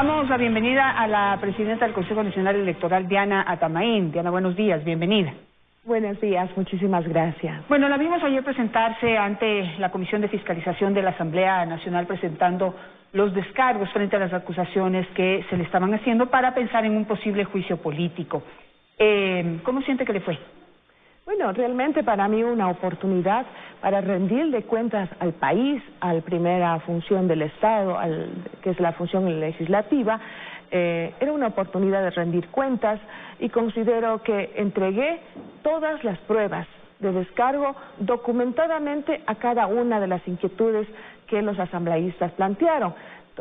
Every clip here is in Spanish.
Damos la bienvenida a la presidenta del Consejo Nacional Electoral, Diana Atamaín. Diana, buenos días, bienvenida. Buenos días, muchísimas gracias. Bueno, la vimos ayer presentarse ante la Comisión de Fiscalización de la Asamblea Nacional presentando los descargos frente a las acusaciones que se le estaban haciendo para pensar en un posible juicio político. ¿Cómo siente que le fue? Bueno, realmente para mí una oportunidad para rendirle cuentas al país, a la primera función del Estado, que es la función legislativa. Era una oportunidad de rendir cuentas y considero que entregué todas las pruebas de descargo documentadamente a cada una de las inquietudes que los asambleístas plantearon.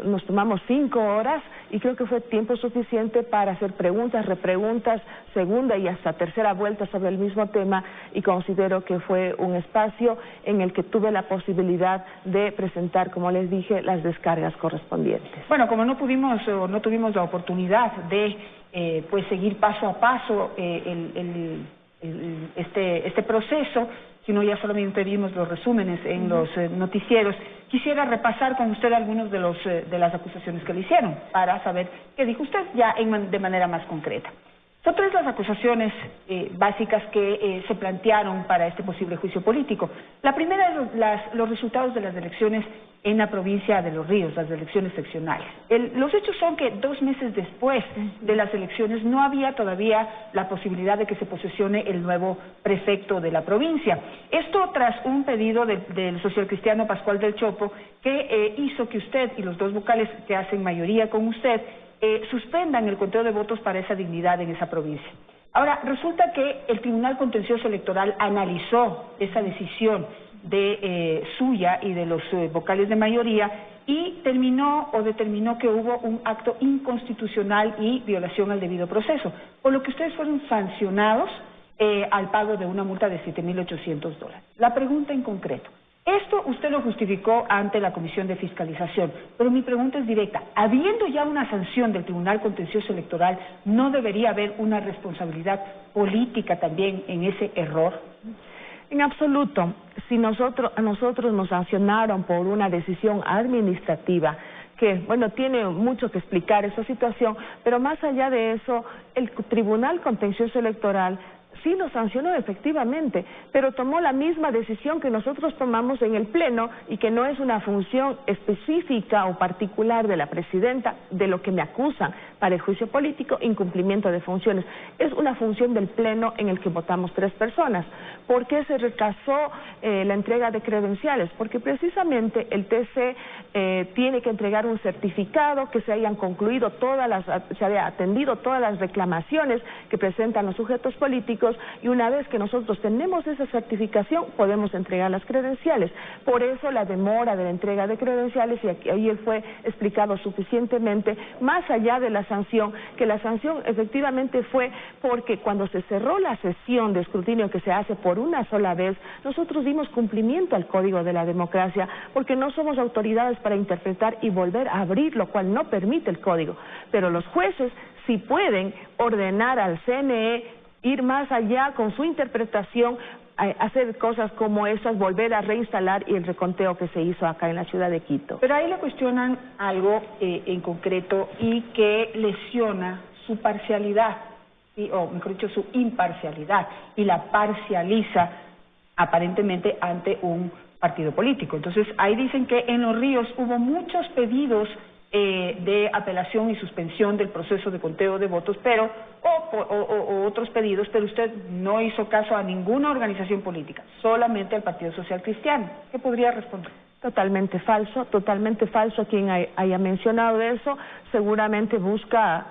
Nos tomamos 5 horas y creo que fue tiempo suficiente para hacer preguntas, repreguntas, segunda y hasta tercera vuelta sobre el mismo tema, y considero que fue un espacio en el que tuve la posibilidad de presentar, como les dije, las descargas correspondientes. Bueno, como no tuvimos la oportunidad de seguir paso a paso este proceso, sino ya solamente vimos los resúmenes en los noticieros, quisiera repasar con usted algunos de las acusaciones que le hicieron, para saber qué dijo usted ya de manera más concreta. Son 3 las acusaciones básicas que se plantearon para este posible juicio político. La primera es los resultados de las elecciones en la provincia de Los Ríos, las elecciones seccionales. Los hechos son que 2 meses después de las elecciones no había todavía la posibilidad de que se posesione el nuevo prefecto de la provincia. Esto tras un pedido del socialcristiano Pascual del Chopo, que hizo que usted y los 2 vocales que hacen mayoría con usted suspendan el conteo de votos para esa dignidad en esa provincia. Ahora, resulta que el Tribunal Contencioso Electoral analizó esa decisión suya y de los vocales de mayoría y determinó que hubo un acto inconstitucional y violación al debido proceso, por lo que ustedes fueron sancionados al pago de una multa de $7,800. La pregunta en concreto: esto usted lo justificó ante la Comisión de Fiscalización, pero mi pregunta es directa. Habiendo ya una sanción del Tribunal Contencioso Electoral, ¿no debería haber una responsabilidad política también en ese error? En absoluto. Si a nosotros nos sancionaron por una decisión administrativa, que, bueno, tiene mucho que explicar esa situación, pero más allá de eso, el Tribunal Contencioso Electoral sí nos sancionó efectivamente, pero tomó la misma decisión que nosotros tomamos en el Pleno, y que no es una función específica o particular de la presidenta de lo que me acusan para el juicio político, incumplimiento de funciones. Es una función del Pleno en el que votamos 3 personas. ¿Por qué se retrasó la entrega de credenciales? Porque precisamente el TC tiene que entregar un certificado que se hayan concluido se haya atendido todas las reclamaciones que presentan los sujetos políticos, y una vez que nosotros tenemos esa certificación podemos entregar las credenciales. Por eso la demora de la entrega de credenciales, y ayer fue explicado suficientemente, más allá de la sanción, que la sanción efectivamente fue porque cuando se cerró la sesión de escrutinio, que se hace por una sola vez, nosotros dimos cumplimiento al Código de la Democracia, porque no somos autoridades para interpretar y volver a abrir, lo cual no permite el Código. Pero los jueces sí pueden ordenar al CNE ir más allá con su interpretación, hacer cosas como esas, volver a reinstalar y el reconteo que se hizo acá en la ciudad de Quito. Pero ahí le cuestionan algo en concreto y que lesiona su parcialidad, o mejor dicho, su imparcialidad, y la parcializa aparentemente ante un partido político. Entonces ahí dicen que en Los Ríos hubo muchos pedidos de apelación y suspensión del proceso de conteo de votos, o otros pedidos, pero usted no hizo caso a ninguna organización política, solamente al Partido Social Cristiano. ¿Qué podría responder? Totalmente falso. Quien haya mencionado eso seguramente busca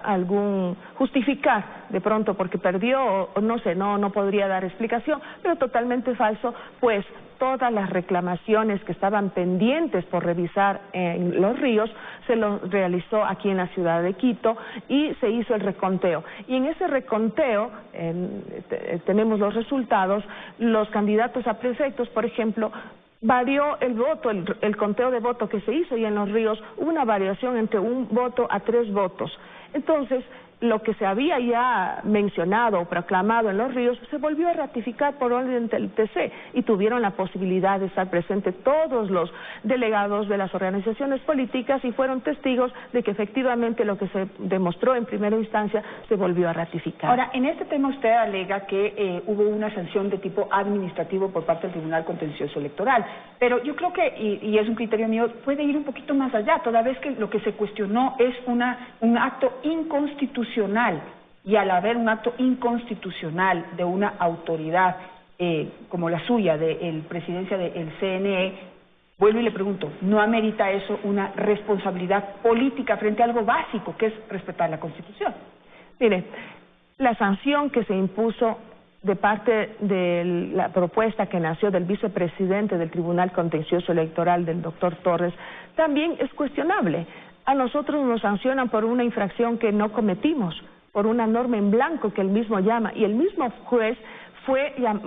justificar de pronto porque perdió, o no sé, no podría dar explicación, pero totalmente falso, pues todas las reclamaciones que estaban pendientes por revisar en Los Ríos se los realizó aquí en la ciudad de Quito y se hizo el reconteo. Y en ese reconteo tenemos los resultados. Los candidatos a prefectos, por ejemplo, varió el voto, el conteo de voto que se hizo, y en Los Ríos hubo una variación entre 1 voto a 3 votos. Entonces, lo que se había ya mencionado o proclamado en Los Ríos se volvió a ratificar por orden del TC y tuvieron la posibilidad de estar presentes todos los delegados de las organizaciones políticas y fueron testigos de que efectivamente lo que se demostró en primera instancia se volvió a ratificar. Ahora, en este tema usted alega que hubo una sanción de tipo administrativo por parte del Tribunal Contencioso Electoral, pero yo creo que, y es un criterio mío, puede ir un poquito más allá, toda vez que lo que se cuestionó es un acto inconstitucional, y al haber un acto inconstitucional de una autoridad como la suya, de la presidencia del CNE, vuelvo y le pregunto, ¿no amerita eso una responsabilidad política frente a algo básico que es respetar la Constitución? Mire, la sanción que se impuso de parte de la propuesta que nació del vicepresidente del Tribunal Contencioso Electoral, del doctor Torres, también es cuestionable. A nosotros nos sancionan por una infracción que no cometimos, por una norma en blanco que él mismo llama, y el mismo juez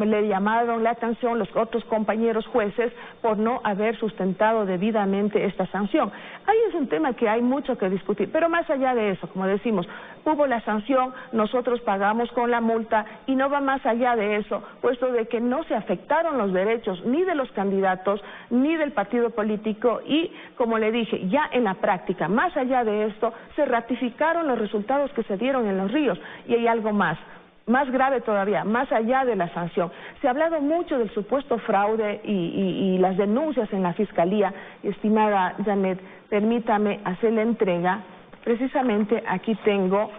le llamaron la atención los otros compañeros jueces por no haber sustentado debidamente esta sanción. Ahí es un tema que hay mucho que discutir, pero más allá de eso, como decimos, hubo la sanción, nosotros pagamos con la multa y no va más allá de eso, puesto de que no se afectaron los derechos ni de los candidatos ni del partido político y, como le dije, ya en la práctica, más allá de esto, se ratificaron los resultados que se dieron en Los Ríos. Y hay algo más grave todavía, más allá de la sanción. Se ha hablado mucho del supuesto fraude y las denuncias en la Fiscalía. Estimada Janet, permítame hacerle entrega. Precisamente aquí tengo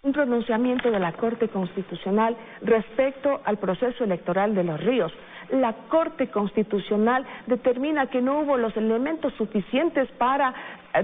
un pronunciamiento de la Corte Constitucional respecto al proceso electoral de Los Ríos. La Corte Constitucional determina que no hubo los elementos suficientes para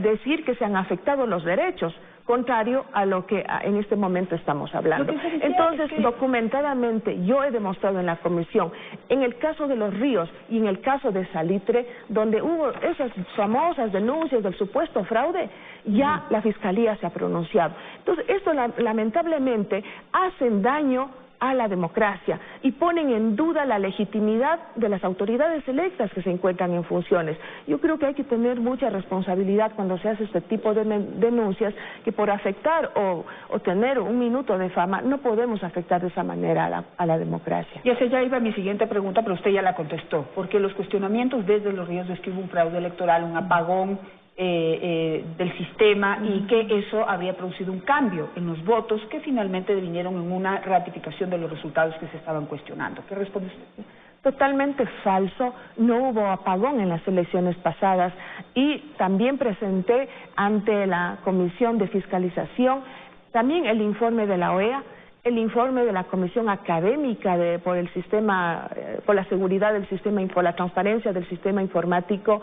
decir que se han afectado los derechos, contrario a lo que en este momento estamos hablando. Entonces, documentadamente, yo he demostrado en la comisión, en el caso de Los Ríos y en el caso de Salitre, donde hubo esas famosas denuncias del supuesto fraude, ya la Fiscalía se ha pronunciado. Entonces, esto lamentablemente hacen daño a la democracia y ponen en duda la legitimidad de las autoridades electas que se encuentran en funciones. Yo creo que hay que tener mucha responsabilidad cuando se hace este tipo de denuncias, que por afectar o tener un minuto de fama no podemos afectar de esa manera a la democracia. Y esa ya iba mi siguiente pregunta, pero usted ya la contestó, porque los cuestionamientos desde Los Ríos es que hubo un fraude electoral, un apagón del sistema y que eso habría producido un cambio en los votos que finalmente vinieron en una ratificación de los resultados que se estaban cuestionando. ¿Qué responde usted? Totalmente falso, no hubo apagón en las elecciones pasadas y también presenté ante la Comisión de Fiscalización también el informe de la OEA, el informe de la Comisión Académica por el sistema, por la seguridad del sistema, por la transparencia del sistema informático,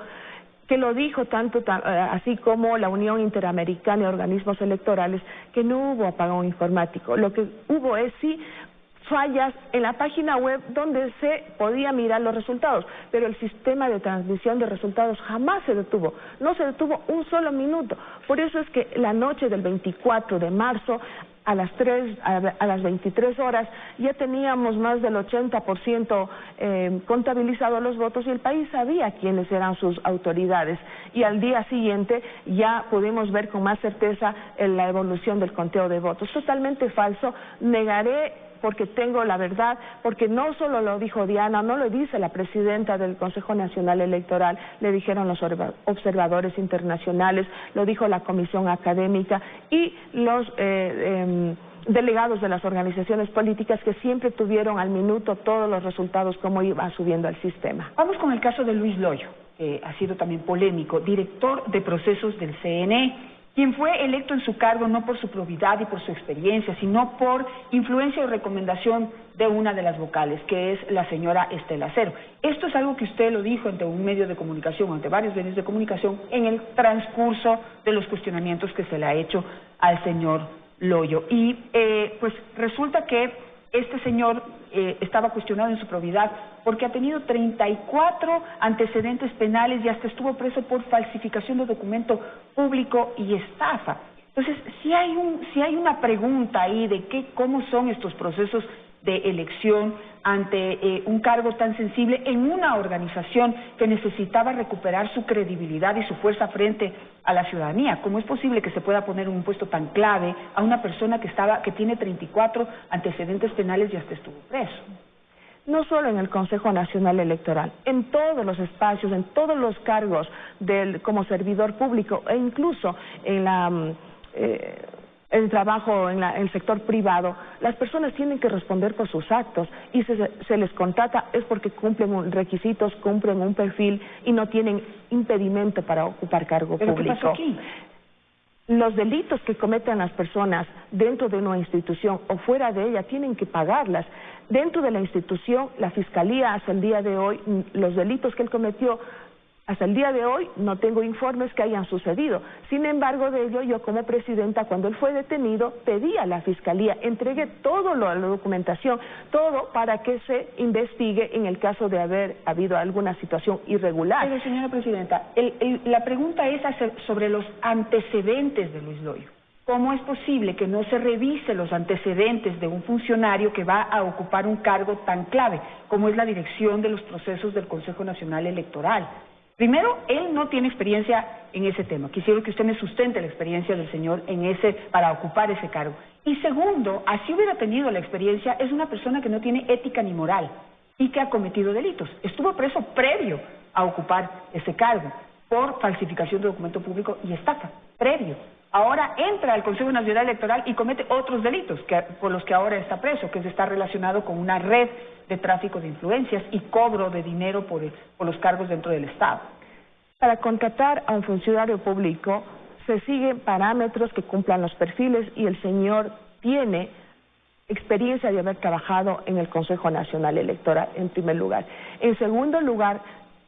que lo dijo tanto así como la Unión Interamericana de Organismos Electorales, que no hubo apagón informático. Lo que hubo es sí fallas en la página web donde se podía mirar los resultados, pero el sistema de transmisión de resultados jamás se detuvo, no se detuvo un solo minuto. Por eso es que la noche del 24 de marzo a las 23 horas ya teníamos más del 80% contabilizados los votos y el país sabía quiénes eran sus autoridades, y al día siguiente ya pudimos ver con más certeza la evolución del conteo de votos. Totalmente falso, negaré porque tengo la verdad, porque no solo lo dijo Diana, no lo dice la presidenta del Consejo Nacional Electoral, le dijeron los observadores internacionales, lo dijo la Comisión Académica y los delegados de las organizaciones políticas que siempre tuvieron al minuto todos los resultados como iba subiendo al sistema. Vamos con el caso de Luis Loyo, que ha sido también polémico, director de procesos del CNE, quien fue electo en su cargo no por su probidad y por su experiencia, sino por influencia o recomendación de una de las vocales, que es la señora Estela Cero. Esto es algo que usted lo dijo ante un medio de comunicación, ante varios medios de comunicación, en el transcurso de los cuestionamientos que se le ha hecho al señor Loyo. Y pues resulta que este señor estaba cuestionado en su probidad porque ha tenido 34 antecedentes penales y hasta estuvo preso por falsificación de documento público y estafa. Entonces, si hay una pregunta ahí de cómo son estos procesos de elección ante un cargo tan sensible en una organización que necesitaba recuperar su credibilidad y su fuerza frente a la ciudadanía? ¿Cómo es posible que se pueda poner un puesto tan clave a una persona que tiene 34 antecedentes penales y hasta estuvo preso? No solo en el Consejo Nacional Electoral, en todos los espacios, en todos los cargos como servidor público e incluso en el trabajo en el sector privado, las personas tienen que responder por sus actos y se les contrata es porque cumplen requisitos, cumplen un perfil y no tienen impedimento para ocupar cargo público. ¿Pero qué pasó aquí? Los delitos que cometen las personas dentro de una institución o fuera de ella tienen que pagarlas. Dentro de la institución, la Fiscalía hasta el día de hoy, los delitos que él cometió, hasta el día de hoy no tengo informes que hayan sucedido. Sin embargo, de ello yo como presidenta, cuando él fue detenido, pedí a la Fiscalía, entregué toda la documentación, todo para que se investigue en el caso de haber habido alguna situación irregular. Pero señora presidenta, la pregunta es sobre los antecedentes de Luis Loyo. ¿Cómo es posible que no se revise los antecedentes de un funcionario que va a ocupar un cargo tan clave como es la dirección de los procesos del Consejo Nacional Electoral? Primero, él no tiene experiencia en ese tema. Quisiera que usted me sustente la experiencia del señor para ocupar ese cargo. Y segundo, así hubiera tenido la experiencia, es una persona que no tiene ética ni moral y que ha cometido delitos. Estuvo preso previo a ocupar ese cargo por falsificación de documento público y estafa, previo. Ahora entra al Consejo Nacional Electoral y comete otros delitos por los que ahora está preso, que está relacionado con una red de tráfico de influencias y cobro de dinero por los cargos dentro del Estado. Para contratar a un funcionario público se siguen parámetros que cumplan los perfiles y el señor tiene experiencia de haber trabajado en el Consejo Nacional Electoral, en primer lugar. En segundo lugar,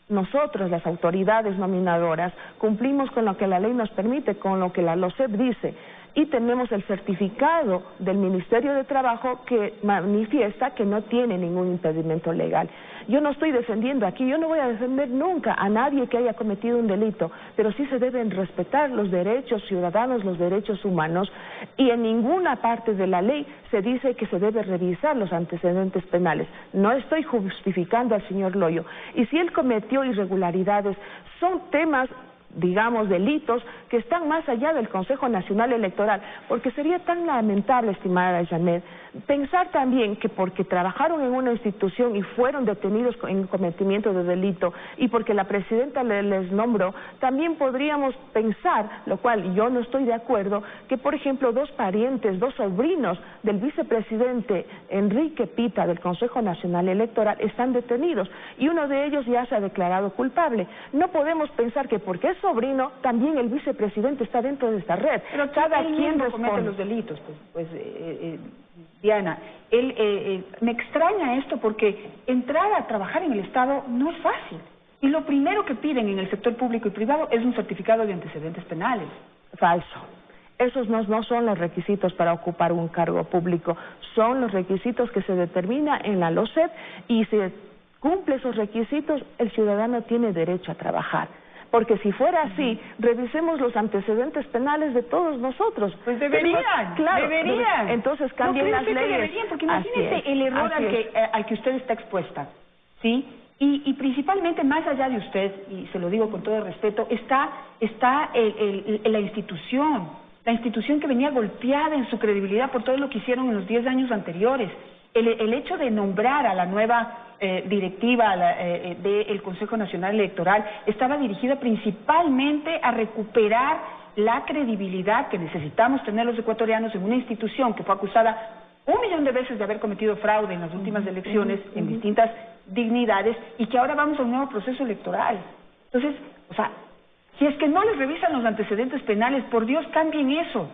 nosotros, las autoridades nominadoras, cumplimos con lo que la ley nos permite, con lo que la LOCEP dice, y tenemos el certificado del Ministerio de Trabajo que manifiesta que no tiene ningún impedimento legal. Yo no estoy defendiendo aquí, yo no voy a defender nunca a nadie que haya cometido un delito, pero sí se deben respetar los derechos ciudadanos, los derechos humanos, y en ninguna parte de la ley se dice que se debe revisar los antecedentes penales. No estoy justificando al señor Loyo, y si él cometió irregularidades, son temas, digamos, delitos que están más allá del Consejo Nacional Electoral, porque sería tan lamentable, estimada Janet, pensar también que porque trabajaron en una institución y fueron detenidos en cometimiento de delito y porque la presidenta les nombró, también podríamos pensar, lo cual yo no estoy de acuerdo, que por ejemplo dos sobrinos del vicepresidente Enrique Pita del Consejo Nacional Electoral están detenidos y uno de ellos ya se ha declarado culpable. No podemos pensar que porque es sobrino, también el vicepresidente está dentro de esta red. Pero cada quien comete los delitos, Diana. Me extraña esto porque entrar a trabajar en el Estado no es fácil. Y lo primero que piden en el sector público y privado es un certificado de antecedentes penales. Falso. Esos no son los requisitos para ocupar un cargo público, son los requisitos que se determina en la LOCEP y si cumple esos requisitos, el ciudadano tiene derecho a trabajar. Porque si fuera así, revisemos los antecedentes penales de todos nosotros. Pues deberían, claro, deberían. Entonces cambien las leyes. Deberían, porque imagínese el error al que usted está expuesta, ¿sí? Y principalmente, más allá de usted, y se lo digo con todo respeto, está la institución que venía golpeada en su credibilidad por todo lo que hicieron en los 10 años anteriores. El hecho de nombrar a la nueva directiva del Consejo Nacional Electoral estaba dirigida principalmente a recuperar la credibilidad que necesitamos tener los ecuatorianos en una institución que fue acusada 1 millón de veces de haber cometido fraude en las últimas elecciones en distintas dignidades y que ahora vamos a un nuevo proceso electoral. Entonces, si es que no les revisan los antecedentes penales, por Dios, cambien eso.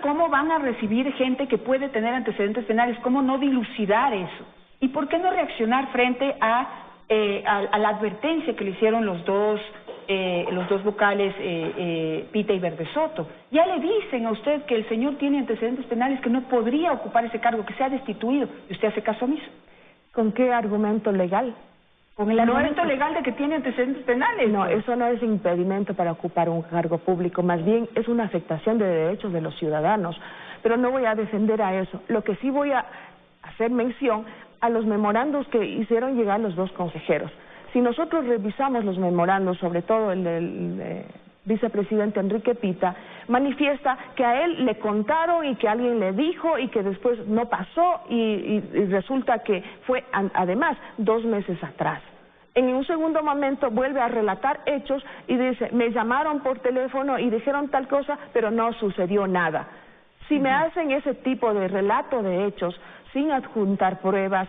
¿Cómo van a recibir gente que puede tener antecedentes penales? ¿Cómo no dilucidar eso? ¿Y por qué no reaccionar frente a la advertencia que le hicieron los dos vocales, Pita y Verdesoto? Ya le dicen a usted que el señor tiene antecedentes penales, que no podría ocupar ese cargo, que sea destituido, y usted hace caso omiso. ¿Con qué argumento legal? Con el argumento legal de que tiene antecedentes penales. No, eso no es impedimento para ocupar un cargo público, más bien es una afectación de derechos de los ciudadanos. Pero no voy a defender a eso. Lo que sí voy a hacer mención a los memorandos que hicieron llegar los dos consejeros. Si nosotros revisamos los memorandos, sobre todo el del vicepresidente Enrique Pita, manifiesta que a él le contaron y que alguien le dijo y que después no pasó y resulta que fue además 2 meses atrás. En un segundo momento vuelve a relatar hechos y dice, me llamaron por teléfono y dijeron tal cosa, pero no sucedió nada. Si me hacen ese tipo de relato de hechos sin adjuntar pruebas,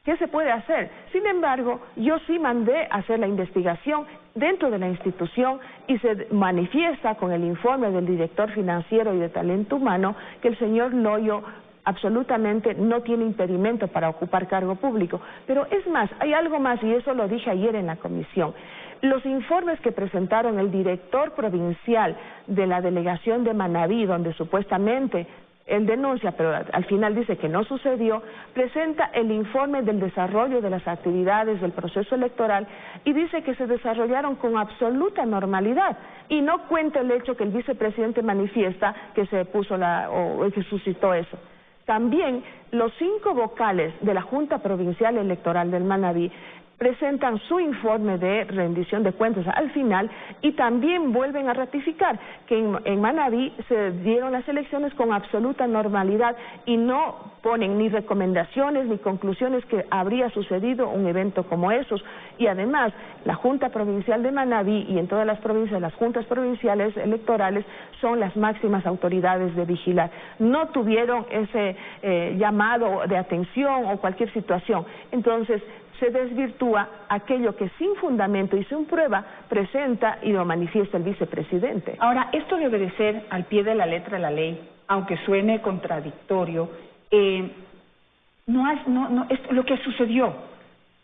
¿qué se puede hacer? Sin embargo, yo sí mandé a hacer la investigación dentro de la institución y se manifiesta con el informe del director financiero y de talento humano que el señor Loyo absolutamente no tiene impedimento para ocupar cargo público. Pero es más, hay algo más y eso lo dije ayer en la comisión. Los informes que presentaron el director provincial de la delegación de Manabí, donde supuestamente él denuncia, pero al final dice que no sucedió, presenta el informe del desarrollo de las actividades del proceso electoral y dice que se desarrollaron con absoluta normalidad y no cuenta el hecho que el vicepresidente manifiesta que se puso o que suscitó eso. También los 5 vocales de la Junta Provincial Electoral del Manabí presentan su informe de rendición de cuentas al final y también vuelven a ratificar que en Manabí se dieron las elecciones con absoluta normalidad y no ponen ni recomendaciones ni conclusiones que habría sucedido un evento como esos. Y además, la Junta Provincial de Manabí y en todas las provincias, las juntas provinciales electorales son las máximas autoridades de vigilar. No tuvieron ese llamado de atención o cualquier situación. Entonces, se desvirtúa aquello que sin fundamento y sin prueba presenta y lo manifiesta el vicepresidente. Ahora, esto de obedecer al pie de la letra de la ley, aunque suene contradictorio, es lo que sucedió.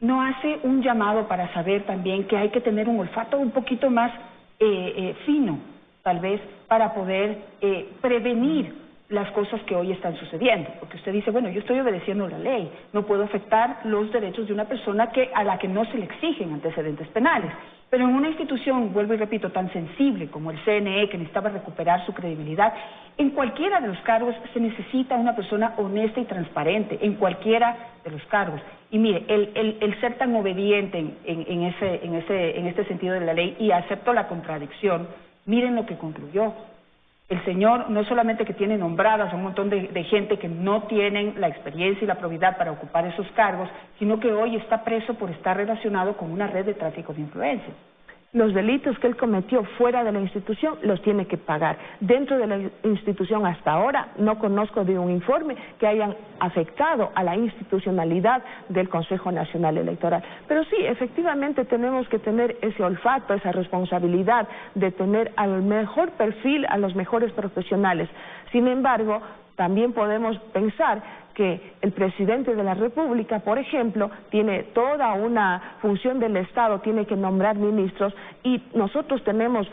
No hace un llamado para saber también que hay que tener un olfato un poquito más fino, tal vez, para poder prevenir las cosas que hoy están sucediendo, porque usted dice, bueno, yo estoy obedeciendo la ley, no puedo afectar los derechos de una persona a la que no se le exigen antecedentes penales, pero en una institución, vuelvo y repito, tan sensible como el CNE, que necesitaba recuperar su credibilidad, en cualquiera de los cargos se necesita una persona honesta y transparente, en cualquiera de los cargos. Y mire, el ser tan obediente en este sentido de la ley, y acepto la contradicción, miren lo que concluyó. El señor no solamente que tiene nombradas a un montón de gente que no tienen la experiencia y la probidad para ocupar esos cargos, sino que hoy está preso por estar relacionado con una red de tráfico de influencia. Los delitos que él cometió fuera de la institución los tiene que pagar. Dentro de la institución hasta ahora no conozco de un informe que hayan afectado a la institucionalidad del Consejo Nacional Electoral. Pero sí, efectivamente tenemos que tener ese olfato, esa responsabilidad de tener al mejor perfil, a los mejores profesionales. Sin embargo, también podemos pensar que el presidente de la República, por ejemplo, tiene toda una función del Estado, tiene que nombrar ministros y nosotros tenemos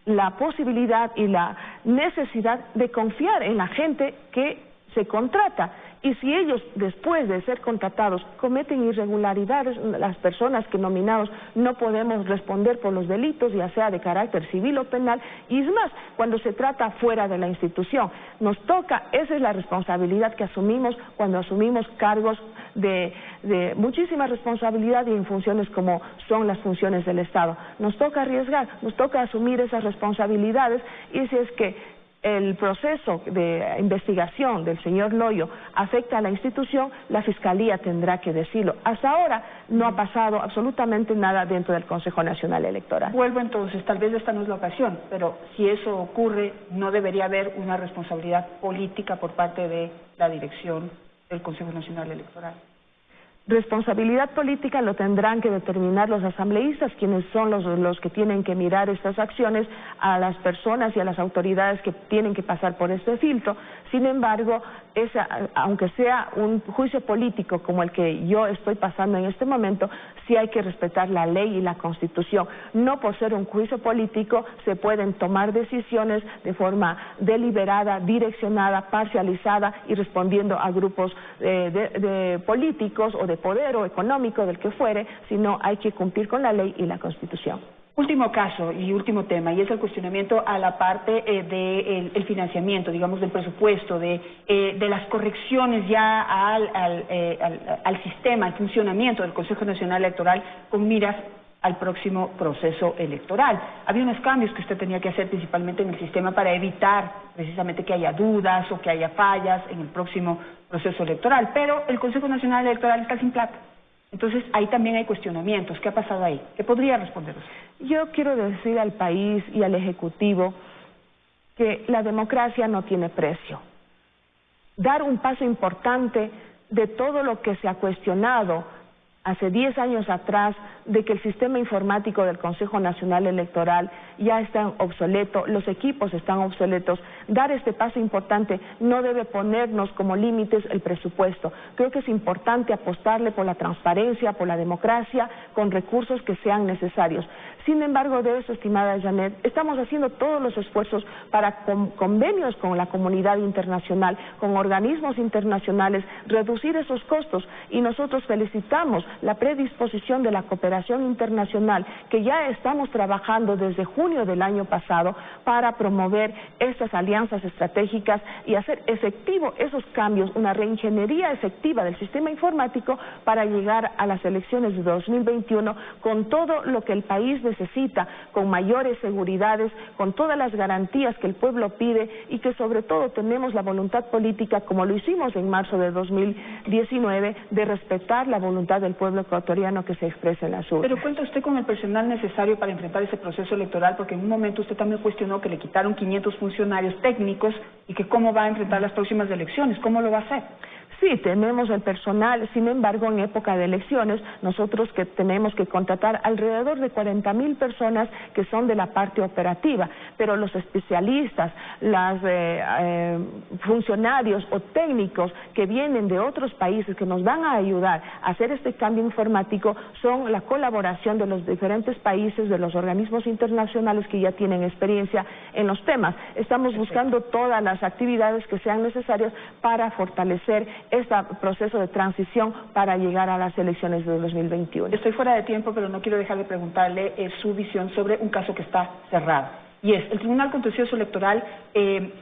la posibilidad y la necesidad de confiar en la gente que se contrata. Y si ellos, después de ser contratados, cometen irregularidades, las personas que nominados no podemos responder por los delitos, ya sea de carácter civil o penal, y es más, cuando se trata fuera de la institución, nos toca, esa es la responsabilidad que asumimos cuando asumimos cargos de muchísima responsabilidad y en funciones como son las funciones del Estado. Nos toca arriesgar, nos toca asumir esas responsabilidades y si es que el proceso de investigación del señor Loyo afecta a la institución, la Fiscalía tendrá que decirlo. Hasta ahora no ha pasado absolutamente nada dentro del Consejo Nacional Electoral. Vuelvo entonces, tal vez esta no es la ocasión, pero si eso ocurre, ¿no debería haber una responsabilidad política por parte de la dirección del Consejo Nacional Electoral? Responsabilidad política lo tendrán que determinar los asambleístas, quienes son los que tienen que mirar estas acciones a las personas y a las autoridades que tienen que pasar por este filtro. Sin embargo, aunque sea un juicio político como el que yo estoy pasando en este momento, sí hay que respetar la ley y la Constitución. No por ser un juicio político se pueden tomar decisiones de forma deliberada, direccionada, parcializada y respondiendo a grupos de políticos o de poder o económico, del que fuere, sino hay que cumplir con la ley y la Constitución. Último caso y último tema, y es el cuestionamiento a la parte del financiamiento, digamos, del presupuesto, de las correcciones ya al sistema, al funcionamiento del Consejo Nacional Electoral con miras al próximo proceso electoral. Había unos cambios que usted tenía que hacer principalmente en el sistema para evitar precisamente que haya dudas o que haya fallas en el próximo proceso electoral, pero el Consejo Nacional Electoral está sin plata. Entonces, ahí también hay cuestionamientos. ¿Qué ha pasado ahí? ¿Qué podría responder usted? Yo quiero decir al país y al Ejecutivo que la democracia no tiene precio. Dar un paso importante de todo lo que se ha cuestionado hace 10 años atrás, de que el sistema informático del Consejo Nacional Electoral ya está obsoleto, los equipos están obsoletos. Dar este paso importante no debe ponernos como límites el presupuesto. Creo que es importante apostarle por la transparencia, por la democracia, con recursos que sean necesarios. Sin embargo, de eso, estimada Janet, estamos haciendo todos los esfuerzos para convenios con la comunidad internacional, con organismos internacionales, reducir esos costos, y nosotros felicitamos la predisposición de la cooperación internacional, que ya estamos trabajando desde junio del año pasado para promover estas alianzas estratégicas y hacer efectivo esos cambios, una reingeniería efectiva del sistema informático para llegar a las elecciones de 2021 con todo lo que el país necesita, con mayores seguridades, con todas las garantías que el pueblo pide, y que sobre todo tenemos la voluntad política, como lo hicimos en marzo de 2019, de respetar la voluntad del pueblo ecuatoriano que se expresa en las urnas. Pero cuenta usted con el personal necesario para enfrentar ese proceso electoral, porque en un momento usted también cuestionó que le quitaron 500 funcionarios técnicos y que cómo va a enfrentar las próximas elecciones, ¿cómo lo va a hacer? Sí, tenemos el personal. Sin embargo, en época de elecciones, nosotros que tenemos que contratar alrededor de 40,000 personas que son de la parte operativa, pero los especialistas, los funcionarios o técnicos que vienen de otros países que nos van a ayudar a hacer este cambio informático son la colaboración de los diferentes países, de los organismos internacionales que ya tienen experiencia en los temas. Estamos buscando todas las actividades que sean necesarias para fortalecer este proceso de transición para llegar a las elecciones de 2021. Estoy fuera de tiempo, pero no quiero dejar de preguntarle su visión sobre un caso que está cerrado. Y es, el Tribunal Contencioso Electoral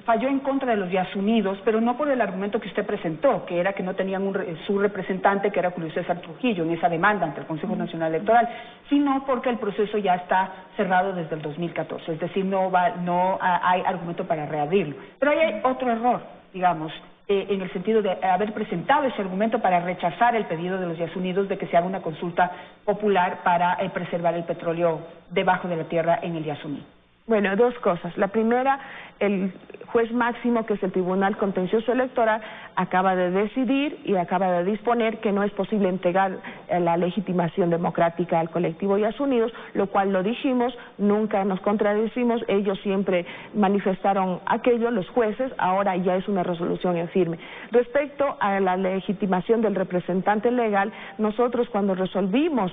falló en contra de los Yasunídos, pero no por el argumento que usted presentó, que era que no tenían su representante, que era Julio César Trujillo, en esa demanda ante el Consejo Nacional Electoral, sino porque el proceso ya está cerrado desde el 2014, es decir, no hay argumento para reabrirlo. Pero ahí hay otro error, digamos, en el sentido de haber presentado ese argumento para rechazar el pedido de los Yasunídos de que se haga una consulta popular para preservar el petróleo debajo de la tierra en el Yasuní. Bueno, dos cosas. La primera, el juez máximo, que es el Tribunal Contencioso Electoral, acaba de decidir y acaba de disponer que no es posible entregar la legitimación democrática al colectivo Yasunidos, lo cual lo dijimos, nunca nos contradecimos, ellos siempre manifestaron aquello, los jueces, ahora ya es una resolución en firme. Respecto a la legitimación del representante legal, nosotros cuando resolvimos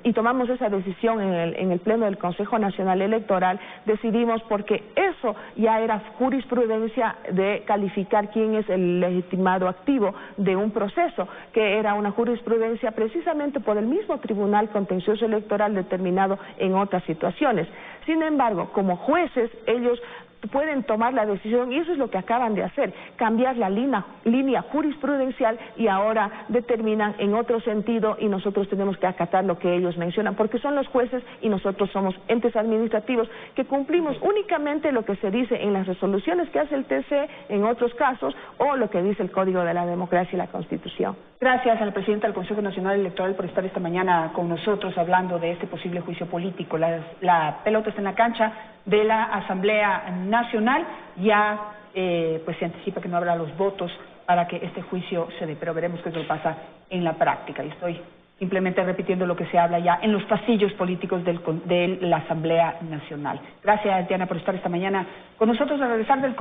y tomamos esa decisión en el Pleno del Consejo Nacional Electoral, decidimos, porque eso ya era jurisprudencia de calificar quién es el legitimado activo de un proceso, que era una jurisprudencia precisamente por el mismo Tribunal Contencioso Electoral determinado en otras situaciones. Sin embargo, como jueces, ellos pueden tomar la decisión, y eso es lo que acaban de hacer, cambiar la línea jurisprudencial, y ahora determinan en otro sentido, y nosotros tenemos que acatar lo que ellos mencionan, porque son los jueces y nosotros somos entes administrativos que cumplimos únicamente lo que se dice en las resoluciones que hace el TC en otros casos, o lo que dice el Código de la Democracia y la Constitución. Gracias al presidente del Consejo Nacional Electoral por estar esta mañana con nosotros hablando de este posible juicio político. La pelota está en la cancha de la Asamblea Nacional. Ya pues se anticipa que no habrá los votos para que este juicio se dé, pero veremos qué es lo que pasa en la práctica. Y estoy simplemente repitiendo lo que se habla ya en los pasillos políticos de la Asamblea Nacional. Gracias, Diana, por estar esta mañana con nosotros. Al regresar del